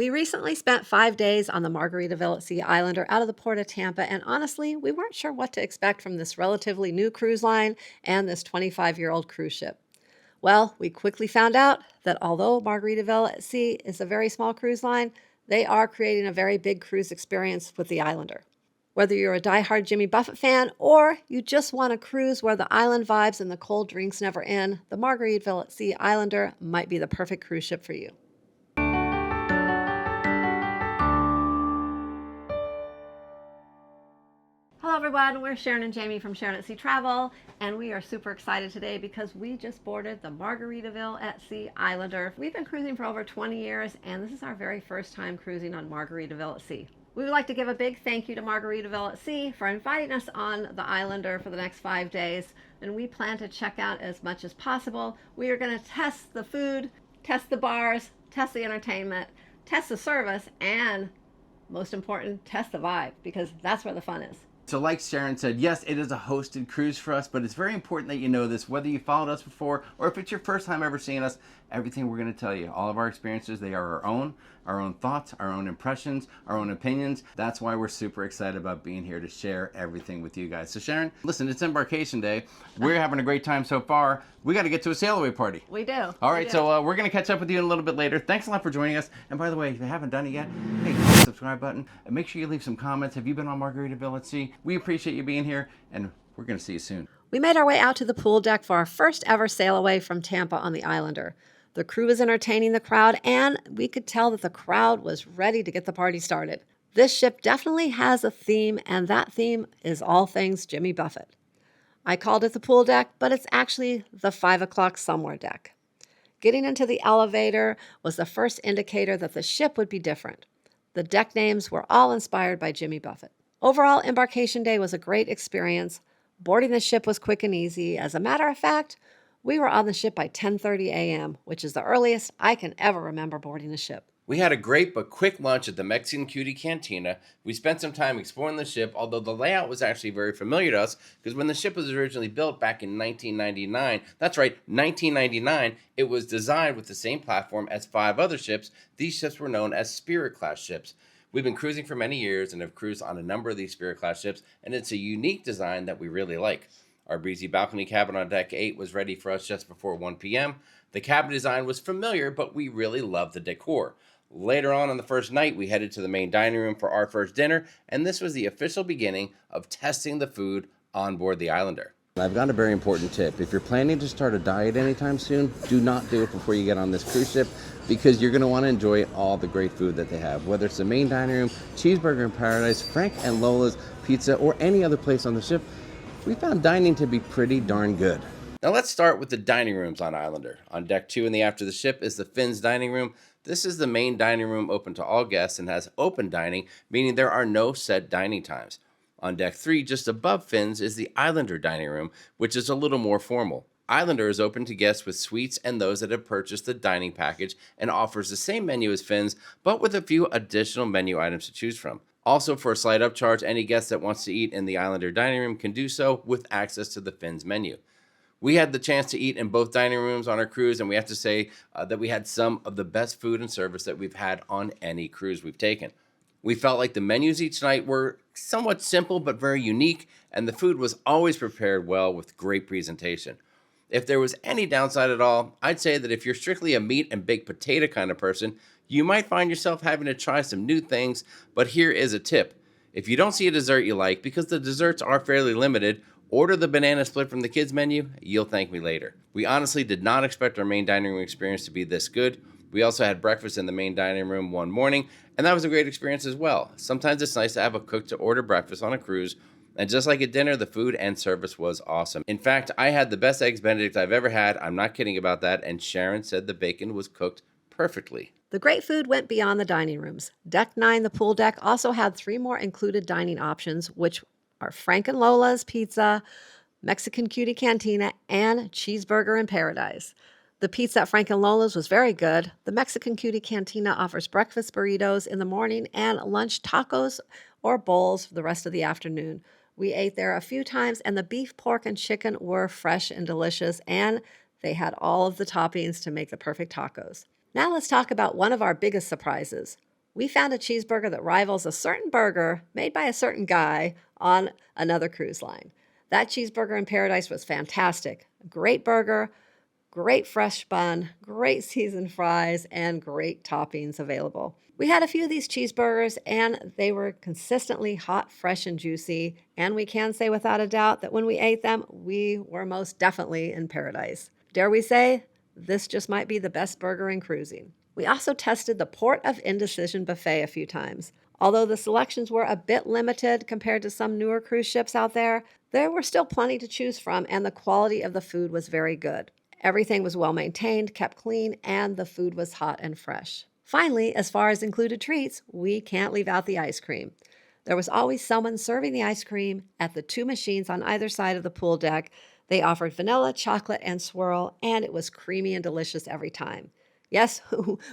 We recently spent 5 days on the Margaritaville at Sea Islander out of the port of Tampa, and honestly, we weren't sure what to expect from this relatively new cruise line and this 25-year-old cruise ship. Well, we quickly found out that although Margaritaville at Sea is a very small cruise line, they are creating a very big cruise experience with the Islander. Whether you're a diehard Jimmy Buffett fan or you just want a cruise where the island vibes and the cold drinks never end, the Margaritaville at Sea Islander might be the perfect cruise ship for you. Hello everyone, we're Sharon and Jamie from Sharon at Sea Travel, and we are super excited today because we just boarded the Margaritaville at Sea Islander. We've been cruising for over 20 years, and this is our very first time cruising on Margaritaville at Sea. We would like to give a big thank you to Margaritaville at Sea for inviting us on the Islander for the next 5 days, and we plan to check out as much as possible. We are going to test the food, test the bars, test the entertainment, test the service, and most important, test the vibe, because that's where the fun is. So like Sharon said, yes, it is a hosted cruise for us, but it's very important that you know this, whether you followed us before or if it's your first time ever seeing us. Everything we're going to tell you, all of our experiences, they are our own thoughts, our own impressions, our own opinions. That's why we're super excited about being here to share everything with you guys. So Sharon, listen, it's Embarkation Day. We're having a great time so far. We got to get to a sail away party. We do. All right, so we're going to catch up with you in a little bit later. Thanks a lot for joining us. And by the way, if you haven't done it yet, hey, hit the subscribe button and make sure you leave some comments. Have you been on Margaritaville at Sea? We appreciate you being here, and we're going to see you soon. We made our way out to the pool deck for our first ever sail away from Tampa on the Islander. The crew was entertaining the crowd, and we could tell that the crowd was ready to get the party started. This ship definitely has a theme, and that theme is all things Jimmy Buffett. I called it the pool deck, but it's actually the 5 o'clock somewhere deck. Getting into the elevator was the first indicator that the ship would be different. The deck names were all inspired by Jimmy Buffett. Overall, Embarkation Day was a great experience. Boarding the ship was quick and easy. As a matter of fact, we were on the ship by 10:30 a.m., which is the earliest I can ever remember boarding a ship. We had a great but quick lunch at the Mexican Cutie Cantina. We spent some time exploring the ship, although the layout was actually very familiar to us because when the ship was originally built back in 1999, that's right, 1999, it was designed with the same platform as 5 other ships. These ships were known as Spirit-class ships. We've been cruising for many years and have cruised on a number of these Spirit-class ships, and it's a unique design that we really like. Our breezy balcony cabin on Deck 8 was ready for us just before 1 p.m. The cabin design was familiar, but we really loved the decor. Later on the first night, we headed to the main dining room for our first dinner, and this was the official beginning of testing the food on board the Islander. I've got a very important tip. If you're planning to start a diet anytime soon, do not do it before you get on this cruise ship because you're going to want to enjoy all the great food that they have. Whether it's the main dining room, Cheeseburger in Paradise, Frank and Lola's Pizza, or any other place on the ship, we found dining to be pretty darn good. Now let's start with the dining rooms on Islander. On Deck 2 in the aft of the ship is the Finn's dining room. This is the main dining room open to all guests and has open dining, meaning there are no set dining times. On Deck 3, just above Finn's, is the Islander dining room, which is a little more formal. Islander is open to guests with suites and those that have purchased the dining package and offers the same menu as Finn's, but with a few additional menu items to choose from. Also, for a slight upcharge, any guest that wants to eat in the Islander dining room can do so with access to the Finn's menu. We had the chance to eat in both dining rooms on our cruise, and we have to say that we had some of the best food and service that we've had on any cruise we've taken. We felt like the menus each night were somewhat simple but very unique, and the food was always prepared well with great presentation. If there was any downside at all, I'd say that if you're strictly a meat and baked potato kind of person, you might find yourself having to try some new things, but here is a tip. If you don't see a dessert you like, because the desserts are fairly limited, order the banana split from the kids menu. You'll thank me later. We honestly did not expect our main dining room experience to be this good. We also had breakfast in the main dining room one morning, and that was a great experience as well. Sometimes it's nice to have a cook to order breakfast on a cruise, and just like at dinner, the food and service was awesome. In fact, I had the best Eggs Benedict I've ever had. I'm not kidding about that, and Sharon said the bacon was cooked perfectly. The great food went beyond the dining rooms. Deck 9, the pool deck, also had 3 more included dining options, which are Frank and Lola's Pizza, Mexican Cutie Cantina, and Cheeseburger in Paradise. The pizza at Frank and Lola's was very good. The Mexican Cutie Cantina offers breakfast burritos in the morning and lunch tacos or bowls for the rest of the afternoon. We ate there a few times, and the beef, pork, and chicken were fresh and delicious, and they had all of the toppings to make the perfect tacos. Now let's talk about one of our biggest surprises. We found a cheeseburger that rivals a certain burger made by a certain guy on another cruise line. That cheeseburger in Paradise was fantastic. A great burger, great fresh bun, great seasoned fries, and great toppings available. We had a few of these cheeseburgers and they were consistently hot, fresh, and juicy. And we can say without a doubt that when we ate them, we were most definitely in paradise. Dare we say, this just might be the best burger in cruising. We also tested the Port of Indecision buffet a few times. Although the selections were a bit limited compared to some newer cruise ships out there were still plenty to choose from, and the quality of the food was very good. Everything was well maintained, kept clean, and the food was hot and fresh. Finally, as far as included treats, we can't leave out the ice cream. There was always someone serving the ice cream at the 2 machines on either side of the pool deck. They offered vanilla, chocolate, and swirl, and it was creamy and delicious every time. Yes,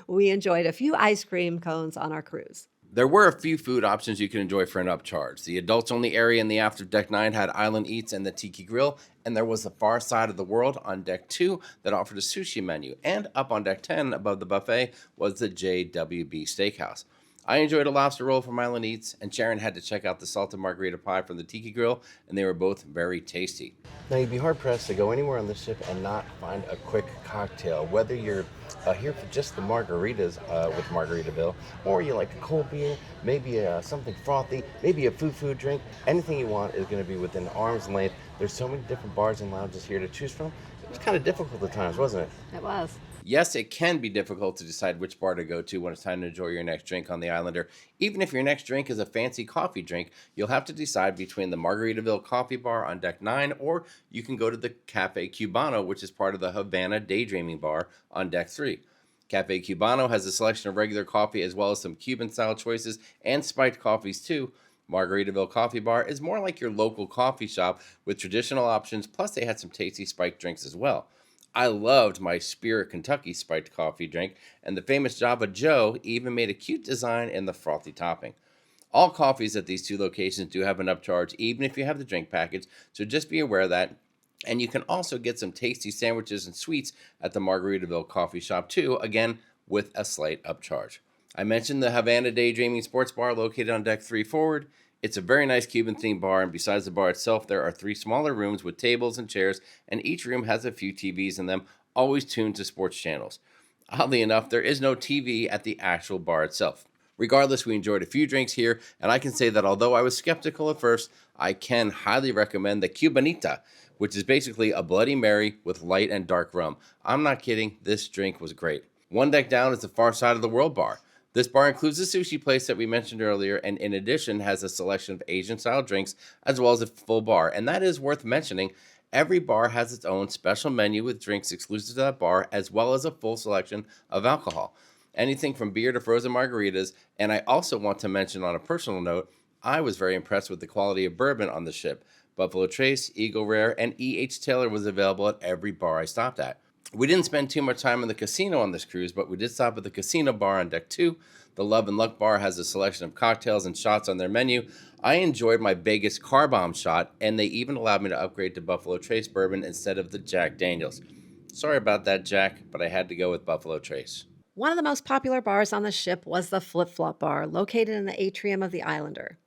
we enjoyed a few ice cream cones on our cruise. There were a few food options you could enjoy for an upcharge. The adults-only area in the after Deck 9 had Island Eats and the Tiki Grill, and there was the Far Side of the World on Deck 2 that offered a sushi menu, and up on Deck 10 above the buffet was the JWB Steakhouse. I enjoyed a lobster roll from Island Eats, and Sharon had to check out the salted margarita pie from the Tiki Grill, and they were both very tasty. Now, you'd be hard-pressed to go anywhere on the ship and not find a quick cocktail, whether you're here for just the margaritas with Margaritaville, or you like a cold beer, maybe something frothy, maybe a food drink. Anything you want is going to be within arm's length. There's so many different bars and lounges here to choose from. It was kind of difficult at times, wasn't it? It was. Yes, it can be difficult to decide which bar to go to when it's time to enjoy your next drink on the Islander. Even if your next drink is a fancy coffee drink, you'll have to decide between the Margaritaville Coffee Bar on Deck 9, or you can go to the Cafe Cubano, which is part of the Havana Daydreaming Bar on Deck 3. Cafe Cubano has a selection of regular coffee as well as some Cuban-style choices and spiked coffees too. Margaritaville Coffee Bar is more like your local coffee shop with traditional options, plus they had some tasty spiked drinks as well. I loved my Spirit Kentucky spiked coffee drink, and the famous Java Joe even made a cute design in the frothy topping. All coffees at these 2 locations do have an upcharge, even if you have the drink package, so just be aware of that. And you can also get some tasty sandwiches and sweets at the Margaritaville Coffee Shop too, again, with a slight upcharge. I mentioned the Havana Daydreaming Sports Bar located on Deck 3 forward. It's a very nice Cuban-themed bar, and besides the bar itself, there are 3 smaller rooms with tables and chairs, and each room has a few TVs in them, always tuned to sports channels. Oddly enough, there is no TV at the actual bar itself. Regardless, we enjoyed a few drinks here, and I can say that although I was skeptical at first, I can highly recommend the Cubanita, which is basically a Bloody Mary with light and dark rum. I'm not kidding, this drink was great. One deck down is the Far Side of the World bar. This bar includes the sushi place that we mentioned earlier, and in addition has a selection of Asian-style drinks as well as a full bar. And that is worth mentioning. Every bar has its own special menu with drinks exclusive to that bar, as well as a full selection of alcohol. Anything from beer to frozen margaritas. And I also want to mention on a personal note, I was very impressed with the quality of bourbon on the ship. Buffalo Trace, Eagle Rare, and E.H. Taylor was available at every bar I stopped at. We didn't spend too much time in the casino on this cruise, but we did stop at the casino bar on Deck 2. The Love and Luck bar has a selection of cocktails and shots on their menu. I enjoyed my Vegas Car Bomb shot, and they even allowed me to upgrade to Buffalo Trace bourbon instead of the Jack Daniels. Sorry about that, Jack, but I had to go with Buffalo Trace. One of the most popular bars on the ship was the Flip Flop Bar, located in the atrium of the Islander.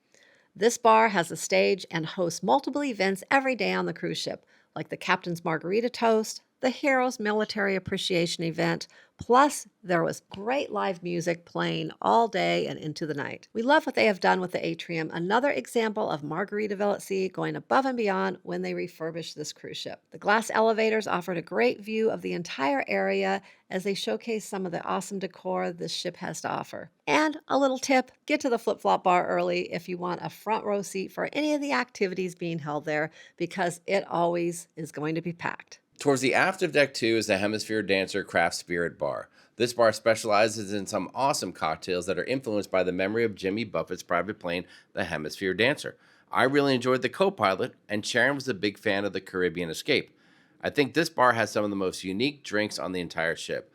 This bar has a stage and hosts multiple events every day on the cruise ship, like the Captain's Margarita Toast, the Heroes Military Appreciation event, plus there was great live music playing all day and into the night. We love what they have done with the atrium, another example of Margaritaville at Sea going above and beyond when they refurbished this cruise ship. The glass elevators offered a great view of the entire area as they showcased some of the awesome decor this ship has to offer. And a little tip, get to the Flip Flop Bar early if you want a front row seat for any of the activities being held there, because it always is going to be packed. Towards the aft of Deck 2 is the Hemisphere Dancer Craft Spirit Bar. This bar specializes in some awesome cocktails that are influenced by the memory of Jimmy Buffett's private plane, the Hemisphere Dancer. I really enjoyed the co-pilot, and Sharon was a big fan of the Caribbean Escape. I think this bar has some of the most unique drinks on the entire ship.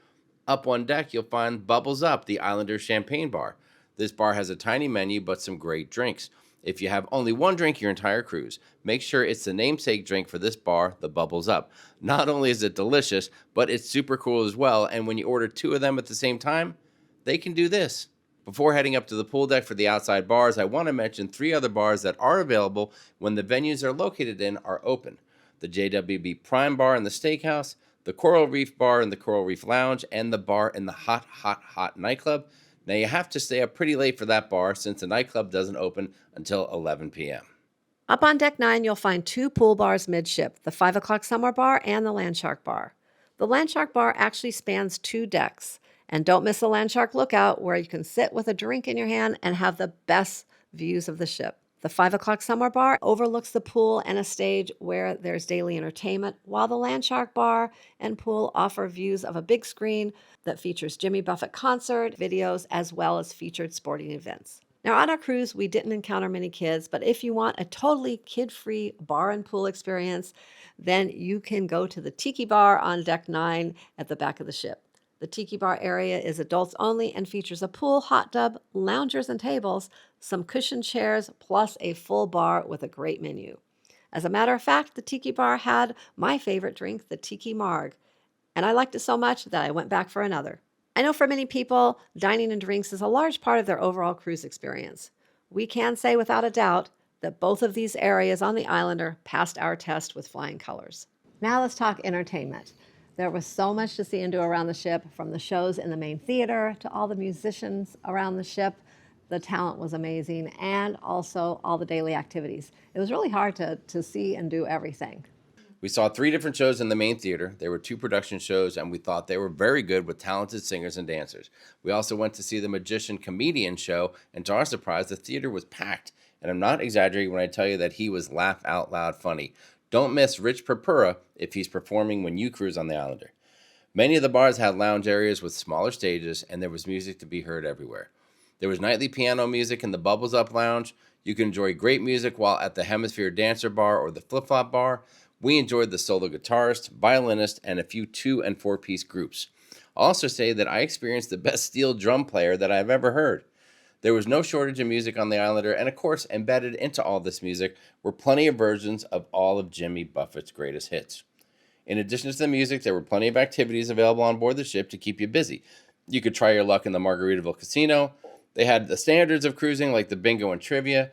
Up on deck, you'll find Bubbles Up, the Islander Champagne Bar. This bar has a tiny menu, but some great drinks. If you have only one drink your entire cruise, make sure it's the namesake drink for this bar, the Bubbles Up. Not only is it delicious, but it's super cool as well, and when you order 2 of them at the same time, they can do this. Before heading up to the pool deck for the outside bars, I want to mention 3 other bars that are available when the venues they're located in are open. The JWB Prime Bar in the Steakhouse, the Coral Reef Bar in the Coral Reef Lounge, and the bar in the Hot nightclub. Now you have to stay up pretty late for that bar since the nightclub doesn't open until 11 p.m. Up on Deck 9, you'll find 2 pool bars midship, the 5 o'clock Summer Bar and the Landshark Bar. The Landshark Bar actually spans 2 decks. And don't miss the Landshark Lookout, where you can sit with a drink in your hand and have the best views of the ship. The 5 o'clock Summer Bar overlooks the pool and a stage where there's daily entertainment, while the Landshark Bar and pool offer views of a big screen that features Jimmy Buffett concert videos as well as featured sporting events. Now, on our cruise, we didn't encounter many kids, but if you want a totally kid-free bar and pool experience, then you can go to the Tiki Bar on Deck 9 at the back of the ship. The Tiki Bar area is adults only and features a pool, hot tub, loungers and tables, some cushioned chairs, plus a full bar with a great menu. As a matter of fact, the Tiki Bar had my favorite drink, the Tiki Marg, and I liked it so much that I went back for another. I know for many people, dining and drinks is a large part of their overall cruise experience. We can say without a doubt that both of these areas on the Islander passed our test with flying colors. Now let's talk entertainment. There was so much to see and do around the ship, from the shows in the main theater to all the musicians around the ship. The talent was amazing, and also all the daily activities. It was really hard to see and do everything. We saw 3 different shows in the main theater. There were 2 production shows, and we thought they were very good with talented singers and dancers. We also went to see the Magician Comedian show, and to our surprise, the theater was packed. And I'm not exaggerating when I tell you that he was laugh out loud funny. Don't miss Rich Purpura if he's performing when you cruise on the Islander. Many of the bars had lounge areas with smaller stages, and there was music to be heard everywhere. There was nightly piano music in the Bubbles Up Lounge. You can enjoy great music while at the Hemisphere Dancer Bar or the Flip Flop Bar. We enjoyed the solo guitarist, violinist, and a few 2- and 4-piece groups. I'll also say that I experienced the best steel drum player that I've ever heard. There was no shortage of music on the Islander, and of course, embedded into all this music were plenty of versions of all of Jimmy Buffett's greatest hits. In addition to the music, there were plenty of activities available on board the ship to keep you busy. You could try your luck in the Margaritaville Casino. They had the standards of cruising like the bingo and trivia.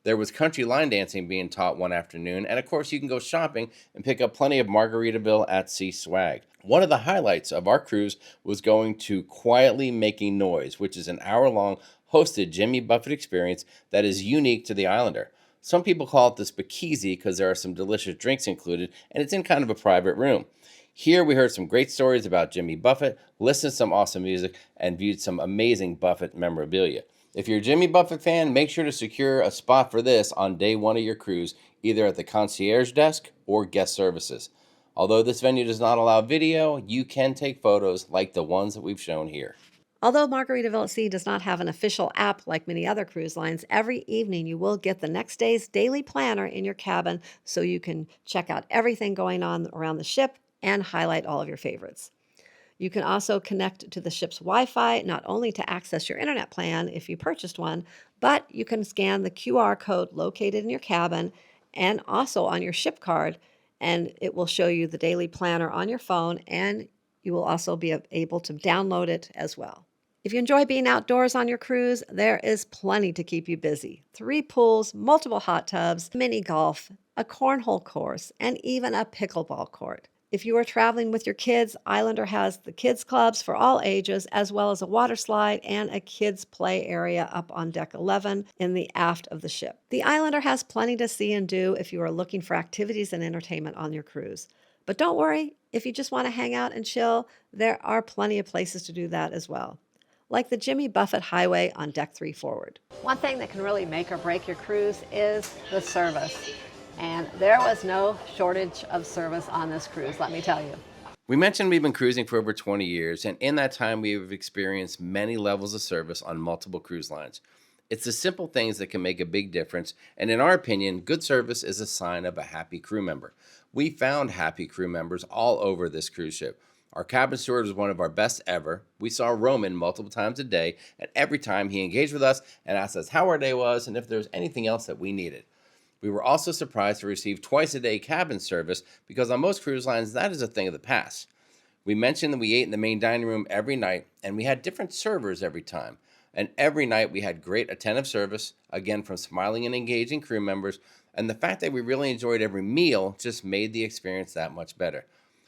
There was country line dancing being taught one afternoon, and of course you can go shopping and pick up plenty of Margaritaville at Sea swag. One of the highlights of our cruise was going to Quietly Making Noise, which is an hour-long hosted Jimmy Buffett experience that is unique to the Islander. Some people call it the speakeasy because there are some delicious drinks included, and it's in kind of a private room. Here we heard some great stories about Jimmy Buffett, listened to some awesome music, and viewed some amazing Buffett memorabilia. If you're a Jimmy Buffett fan, make sure to secure a spot for this on day 1 of your cruise, either at the concierge desk or guest services. Although this venue does not allow video, you can take photos like the ones that we've shown here. Although Margaritaville at Sea does not have an official app like many other cruise lines, every evening you will get the next day's daily planner in your cabin so you can check out everything going on around the ship and highlight all of your favorites. You can also connect to the ship's Wi-Fi, not only to access your internet plan if you purchased one, but you can scan the QR code located in your cabin and also on your ship card, and it will show you the daily planner on your phone, and you will also be able to download it as well. If you enjoy being outdoors on your cruise, there is plenty to keep you busy. 3 pools, multiple hot tubs, mini golf, a cornhole course, and even a pickleball court. If you are traveling with your kids, Islander has the kids clubs for all ages, as well as a water slide and a kids play area up on deck 11 in the aft of the ship. The Islander has plenty to see and do if you are looking for activities and entertainment on your cruise. But don't worry, if you just want to hang out and chill, there are plenty of places to do that as well, like the Jimmy Buffett Highway on deck 3 forward. One thing that can really make or break your cruise is the service. And there was no shortage of service on this cruise, let me tell you. We mentioned we've been cruising for over 20 years, and in that time we've experienced many levels of service on multiple cruise lines. It's the simple things that can make a big difference, and in our opinion, good service is a sign of a happy crew member. We found happy crew members all over this cruise ship. Our cabin steward was one of our best ever. We saw Roman multiple times a day, and every time he engaged with us and asked us how our day was and if there was anything else that we needed. We were also surprised to receive twice-a-day cabin service because on most cruise lines, that is a thing of the past. We mentioned that we ate in the main dining room every night, and we had different servers every time. And every night we had great attentive service, again from smiling and engaging crew members, and the fact that we really enjoyed every meal just made the experience that much better.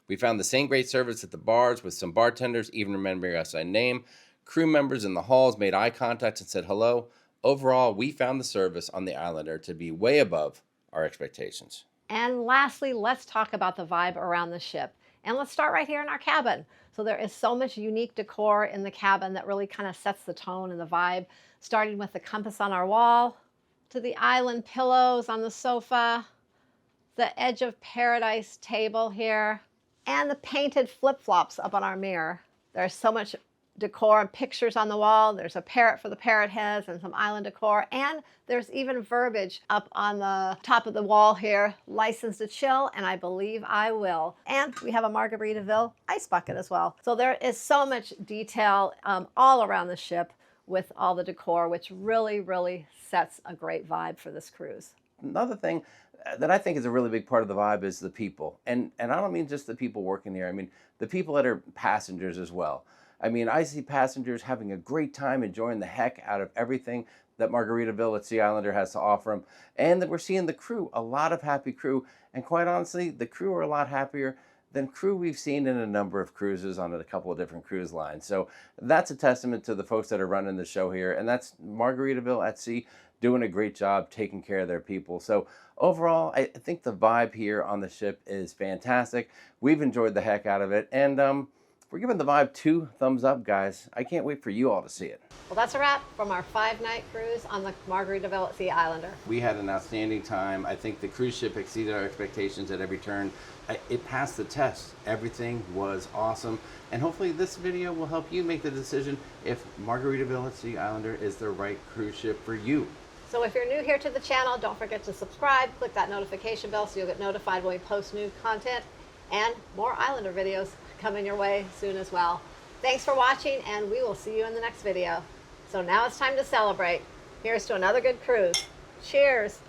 We found the same great service at the bars, with some bartenders even remembering us by name. Crew members in the halls made eye contact and said hello. Overall, we found the service on the Islander to be way above our expectations. And lastly, let's talk about the vibe around the ship. And let's start right here in our cabin. So there is so much unique decor in the cabin that really kind of sets the tone and the vibe, starting with the compass on our wall, to the island pillows on the sofa, the edge of paradise table here, and the painted flip-flops up on our mirror. There's so much decor and pictures on the wall. There's a parrot for the parrot heads and some island decor. And there's even verbiage up on the top of the wall here, licensed to chill, and I believe I will. And we have a Margaritaville ice bucket as well. So there is so much detail all around the ship with all the decor, which really, really sets a great vibe for this cruise. Another thing that I think is a really big part of the vibe is the people. And I don't mean just the people working here. I mean the people that are passengers as well. I mean, I see passengers having a great time, enjoying the heck out of everything that Margaritaville at Sea Islander has to offer them. And that we're seeing the crew, a lot of happy crew. And quite honestly, the crew are a lot happier than crew we've seen in a number of cruises on a couple of different cruise lines. So that's a testament to the folks that are running the show here. And that's Margaritaville at Sea doing a great job taking care of their people. So overall, I think the vibe here on the ship is fantastic. We've enjoyed the heck out of it. And we're giving the vibe 2 thumbs up, guys. I can't wait for you all to see it. Well, that's a wrap from our 5-night cruise on the Margaritaville at Sea Islander. We had an outstanding time. I think the cruise ship exceeded our expectations at every turn. It passed the test. Everything was awesome. And hopefully this video will help you make the decision if Margaritaville at Sea Islander is the right cruise ship for you. So if you're new here to the channel, don't forget to subscribe, click that notification bell so you'll get notified when we post new content, and more Islander videos coming your way soon as well. Thanks for watching, and we will see you in the next video. So now it's time to celebrate. Here's to another good cruise. Cheers.